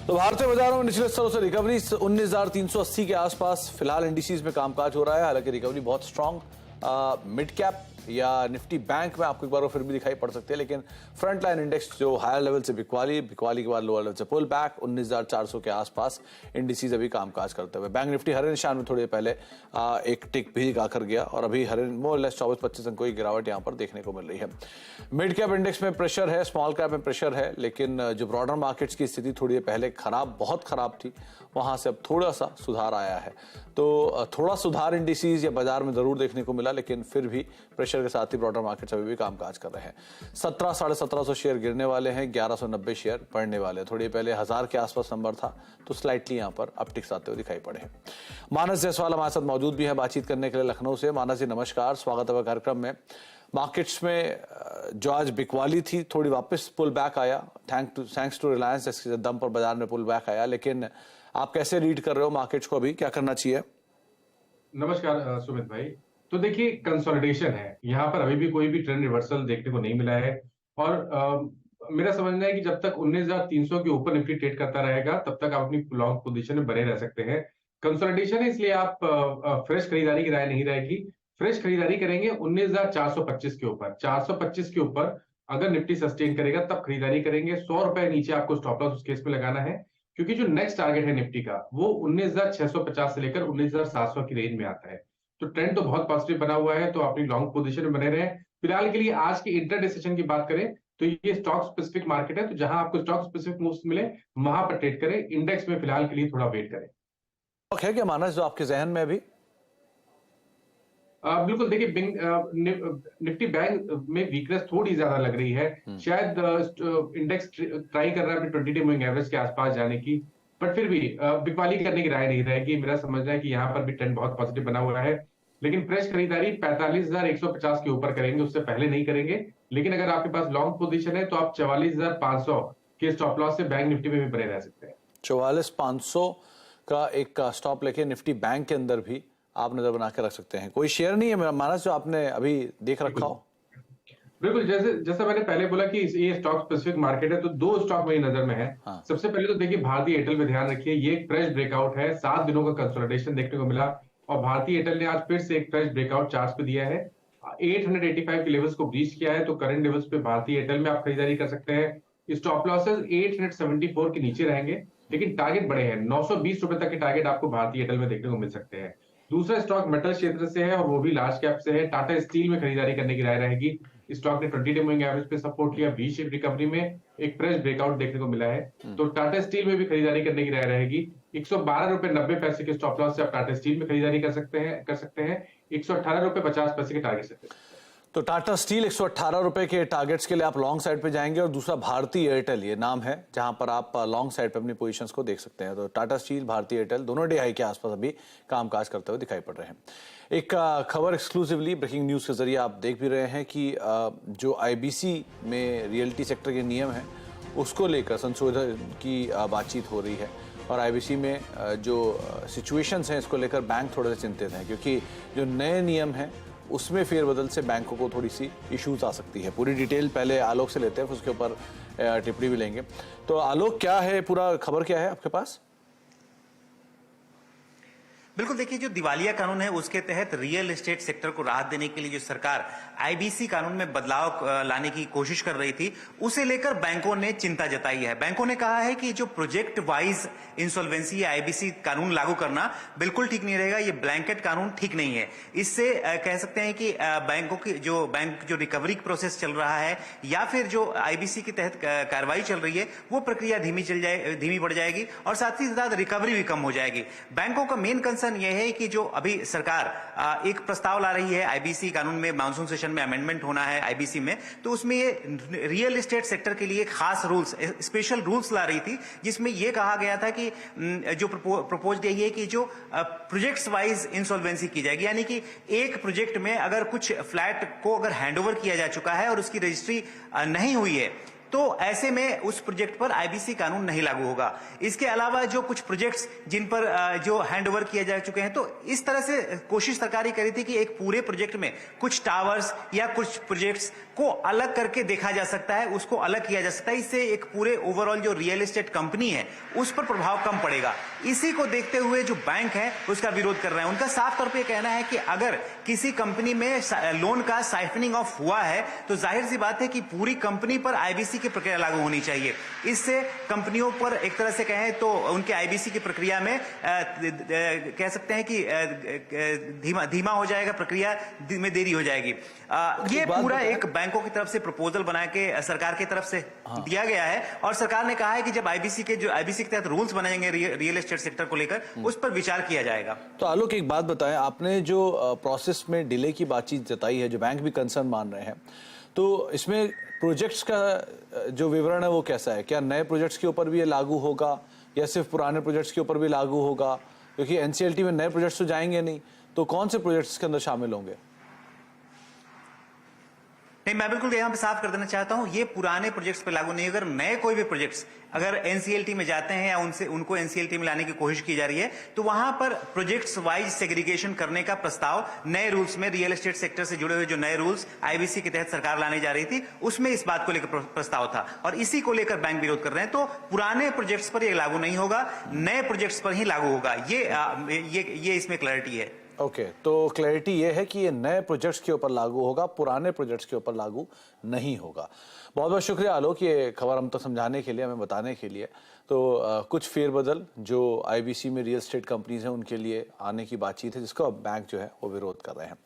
तो भारतीय बाजारों में निचले स्तरों से रिकवरी 19,380 के आसपास फिलहाल इंडिसेस में कामकाज हो रहा है। हालांकि रिकवरी बहुत स्ट्रांग मिड कैप या निफ्टी बैंक में आपको एक बार फिर भी दिखाई पड़ सकते हैं, लेकिन फ्रंट लाइन इंडेक्स जो हायर लेवल से बिकवाली के बाद लोअर लेवल से पुल बैक 19,400 के आसपास इंडिसेस अभी कामकाज करते हुए। बैंक निफ्टी हरे निशान में थोड़ी देर पहले एक टिक भी आकर गया और अभी हरे मोर लेस 24-25 अंकों की गिरावट यहां पर देखने को मिल रही है। मिड कैप इंडेक्स में प्रेशर है, स्मॉल कैप में प्रेशर है, लेकिन जो ब्रॉडर मार्केट्स की स्थिति थोड़ी देर पहले बहुत खराब थी, वहां से अब थोड़ा सा सुधार आया है। तो थोड़ा सुधार इंडिसेस या बाजार में जरूर देखने को मिला, लेकिन फिर भी प्रेशर के साथ ही ब्रॉडर मार्केट्स अभी भी कामकाज कर रहे हैं। 1700-1750 शेयर गिरने वाले हैं, 1190 शेयर बढ़ने वाले हैं। थोड़ी पहले 1000 के आसपास नंबर था, तो स्लाइटली यहां पर अपटिक्स आते हुए दिखाई पड़े हैं। मानस जायसवाल हमारे साथ मौजूद भी है बातचीत करने के लिए लखनऊ से। मानस जी नमस्कार, स्वागत है कार्यक्रम में। मार्केट्स में जो आज बिकवाली थी थोड़ी वापस पुल बैक आया, थैंक्स टू रिलायंस, जिसके दम पर बाजार में पुल बैक आया, लेकिन आप कैसे रीड कर रहे हो मार्केट्स को, अभी क्या करना चाहिए? नमस्कार सुमित भाई। तो देखिए, कंसोलिडेशन है यहाँ पर, अभी भी कोई भी ट्रेंड रिवर्सल देखने को नहीं मिला है और मेरा समझना है कि जब तक 19,300 के ऊपर निफ्टी ट्रेड करता रहेगा तब तक आप अपनी लॉन्ग पोजीशन में बने रह सकते हैं। कंसोलिडेशन है, इसलिए आप फ्रेश खरीदारी की राय नहीं रहेगी। फ्रेश खरीदारी करेंगे 19,425 के ऊपर। 425 के ऊपर अगर निफ्टी सस्टेन करेगा तब खरीदारी करेंगे। 100 रुपए नीचे आपको स्टॉप लॉस उस केस में लगाना है, क्योंकि जो नेक्स्ट टारगेट है निफ्टी का वो 19,650 से लेकर 19,700 की रेंज में आता है। तो ट्रेंड तो बहुत पॉजिटिव बना हुआ है, तो अपनी लॉन्ग पोजीशन में बने रहे। फिलहाल के लिए आज की इंट्राडे सेशन की बात करें तो ये स्टॉक स्पेसिफिक मार्केट है, तो जहां आपको स्टॉक स्पेसिफिक मूव्स मिले वहां पर ट्रेड करें। इंडेक्स में फिलहाल के लिए थोड़ा वेट करें। है क्या मानस जो आपके जहन में अभी? बिल्कुल, देखिए निफ्टी बैंक में वीकनेस थोड़ी ज्यादा लग रही है। शायद इंडेक्स ट्राई कर रहा है अपनी 20 डे मूविंग एवरेज के आसपास जाने की, बट फिर भी बिकवाली करने की राय नहीं रहेगी। मेरा समझना है कि यहाँ पर भी ट्रेंड बहुत पॉजिटिव बना हुआ है, लेकिन फ्रेश खरीदारी 45,150 के ऊपर करेंगे, उससे पहले नहीं करेंगे। लेकिन अगर आपके पास लॉन्ग पोजीशन है तो आप 44,500 के स्टॉप लॉस से बैंक निफ्टी में भी बने रह सकते हैं। 44,500 का एक स्टॉप लेके निफ्टी बैंक के अंदर भी आप नजर बना के रख सकते हैं। कोई शेयर नहीं है मेरा मानस जो आपने अभी देख रखा हो? बिल्कुल, जैसे मैंने पहले बोला कि ये स्टॉक स्पेसिफिक मार्केट है, तो दो स्टॉक मेरी नजर में है। हाँ। सबसे पहले तो देखिए भारतीय एयरटेल पे ध्यान रखिए, ये एक फ्रेश ब्रेकआउट है। 7 दिनों का कंसोलिडेशन देखने को मिला और भारतीय एयरटेल ने आज फिर से एक फ्रेश ब्रेकआउट चार्ट पे दिया है। 885 के लेवल्स को ब्रीच किया है, तो करंट लेवल्स पे भारतीय एयरटेल में आप खरीदारी कर सकते हैं। स्टॉप लॉसेस 874 के नीचे रहेंगे, लेकिन टारगेट बड़े हैं। 920 रुपए तक के टारगेट आपको भारतीय एयरटेल में देखने को मिल सकते हैं। दूसरा स्टॉक मेटल क्षेत्र से है और वो भी लार्ज कैप से है। टाटा स्टील में खरीदारी करने की राय रहेगी। स्टॉक ने 20 डे मूविंग एवरेज पे सपोर्ट लिया, वी शेप रिकवरी में एक फ्रेश ब्रेकआउट देखने को मिला है, तो टाटा स्टील में भी खरीदारी करने की राय रहेगी। 112 रुपए 90 पैसे के स्टॉप लॉस से आप टाटा स्टील में खरीदारी कर सकते हैं। 118 रुपए 50 पैसे के टारगेट से। तो टाटा स्टील 118 रुपए के टारगेट्स के लिए आप लॉन्ग साइड पे जाएंगे, और दूसरा भारतीय एयरटेल ये नाम है जहां पर आप लॉन्ग साइड पे अपनी पोजीशंस को देख सकते हैं। तो टाटा स्टील, भारतीय एयरटेल दोनों डे हाई के आसपास अभी कामकाज करते हुए दिखाई पड़ रहे हैं। एक खबर एक्सक्लूसिवली ब्रेकिंग न्यूज के जरिए आप देख भी रहे हैं कि जो आईबीसी में रियल्टी सेक्टर के नियम है उसको लेकर संशोधन की बातचीत हो रही है, और आईबीसी में जो सिचुएशंस हैं इसको लेकर बैंक थोड़े से चिंतित हैं, क्योंकि जो नए नियम हैं उसमें फेरबदल से बैंकों को थोड़ी सी इश्यूज आ सकती है। पूरी डिटेल पहले आलोक से लेते हैं, फिर उसके ऊपर टिप्पणी भी लेंगे। तो आलोक, क्या है पूरा खबर, क्या है आपके पास? बिल्कुल, देखिए जो दिवालिया कानून है उसके तहत रियल एस्टेट सेक्टर को राहत देने के लिए जो सरकार आईबीसी कानून में बदलाव लाने की कोशिश कर रही थी, उसे लेकर बैंकों ने चिंता जताई है। बैंकों ने कहा है कि जो प्रोजेक्ट वाइज इंसॉल्वेंसी या आईबीसी कानून लागू करना बिल्कुल ठीक नहीं रहेगा, ये ब्लैंकेट कानून ठीक नहीं है। इससे कह सकते हैं कि बैंकों की जो रिकवरी प्रोसेस चल रहा है या फिर जो आईबीसी के तहत कार्रवाई चल रही है वो प्रक्रिया धीमी पड़ जाएगी और साथ ही साथ रिकवरी भी कम हो जाएगी। बैंकों का मेन कंसर्न यह है कि जो अभी सरकार एक प्रस्ताव ला रही है आईबीसी कानून में, मानसून सेशन में अमेंडमेंट होना है आईबीसी में, तो उसमें ये रियल एस्टेट सेक्टर के लिए खास रूल्स, स्पेशल रूल्स ला रही थी, जिसमें यह कहा गया था कि जो प्रपोज यही है कि जो प्रोजेक्ट्स वाइज इंसॉल्वेंसी की जाएगी, यानी कि एक प्रोजेक्ट में अगर कुछ फ्लैट को अगर हैंडओवर किया जा चुका है और उसकी रजिस्ट्री नहीं हुई है तो ऐसे में उस प्रोजेक्ट पर आईबीसी कानून नहीं लागू होगा। इसके अलावा जो कुछ प्रोजेक्ट्स जिन पर जो हैंडओवर किए जा चुके हैं, तो इस तरह से कोशिश सरकार ये करी थी कि एक पूरे प्रोजेक्ट में कुछ टावर्स या कुछ प्रोजेक्ट्स को अलग करके देखा जा सकता है, उसको अलग किया जा सकता है। इससे एक पूरे ओवरऑल जो रियल एस्टेट कंपनी है उस पर प्रभाव कम पड़ेगा। इसी को देखते हुए जो बैंक है उसका विरोध कर रहे हैं। उनका साफ तौर पे कहना है कि अगर किसी कंपनी में लोन का साइफनिंग ऑफ हुआ है तो जाहिर सी बात है कि पूरी कंपनी पर आईबीसी की प्रक्रिया लागू होनी चाहिए। इससे कंपनियों पर एक तरह से कहें तो उनके आईबीसी की प्रक्रिया में कह सकते हैं कि धीमा हो जाएगा, प्रक्रिया में देरी हो जाएगी। ये पूरा एक बैंकों की तरफ से प्रपोजल बना के सरकार की तरफ से दिया गया है और सरकार ने कहा है कि जब आईबीसी के तहत रूल्स बनाएंगे रियल एस्टेट सेक्टर को लेकर उस पर विचार किया जाएगा। तो आलोक, एक बात बताएं, आपने जो प्रोसेस में डिले की बातचीत जताई है, जो बैंक भी कंसर्न मान रहे हैं, तो इसमें प्रोजेक्ट्स का जो विवरण है वो कैसा है? क्या नए प्रोजेक्ट्स के ऊपर भी ये लागू होगा या सिर्फ पुराने प्रोजेक्ट्स के ऊपर भी लागू होगा? क्योंकि एनसीएलटी में नए प्रोजेक्ट्स तो जाएंगे नहीं, तो कौन से प्रोजेक्ट्स के अंदर शामिल होंगे? नहीं, मैं बिल्कुल यहां पे साफ कर देना चाहता हूं, ये पुराने प्रोजेक्ट्स पे लागू नहीं। अगर नए कोई भी प्रोजेक्ट्स अगर एनसीएलटी में जाते हैं या उनको एनसीएलटी में लाने की कोशिश की जा रही है तो वहां पर प्रोजेक्ट्स वाइज सेग्रीगेशन करने का प्रस्ताव नए रूल्स में, रियल एस्टेट सेक्टर से जुड़े हुए जो नए रूल्स आईबीसी के तहत सरकार लाने जा रही थी उसमें इस बात को लेकर प्रस्ताव था और इसी को लेकर बैंक विरोध कर रहे हैं। तो पुराने प्रोजेक्ट्स पर यह लागू नहीं होगा, नए प्रोजेक्ट्स पर ही लागू होगा। ये इसमें क्लैरिटी है। ओके, तो क्लैरिटी ये है कि ये नए प्रोजेक्ट्स के ऊपर लागू होगा, पुराने प्रोजेक्ट्स के ऊपर लागू नहीं होगा। बहुत बहुत शुक्रिया आलोक, ये खबर हम तक समझाने के लिए, हमें बताने के लिए। तो कुछ फेरबदल जो आईबीसी में रियल एस्टेट कंपनीज हैं उनके लिए आने की बातचीत है, जिसको अब बैंक जो है वो विरोध कर रहे हैं।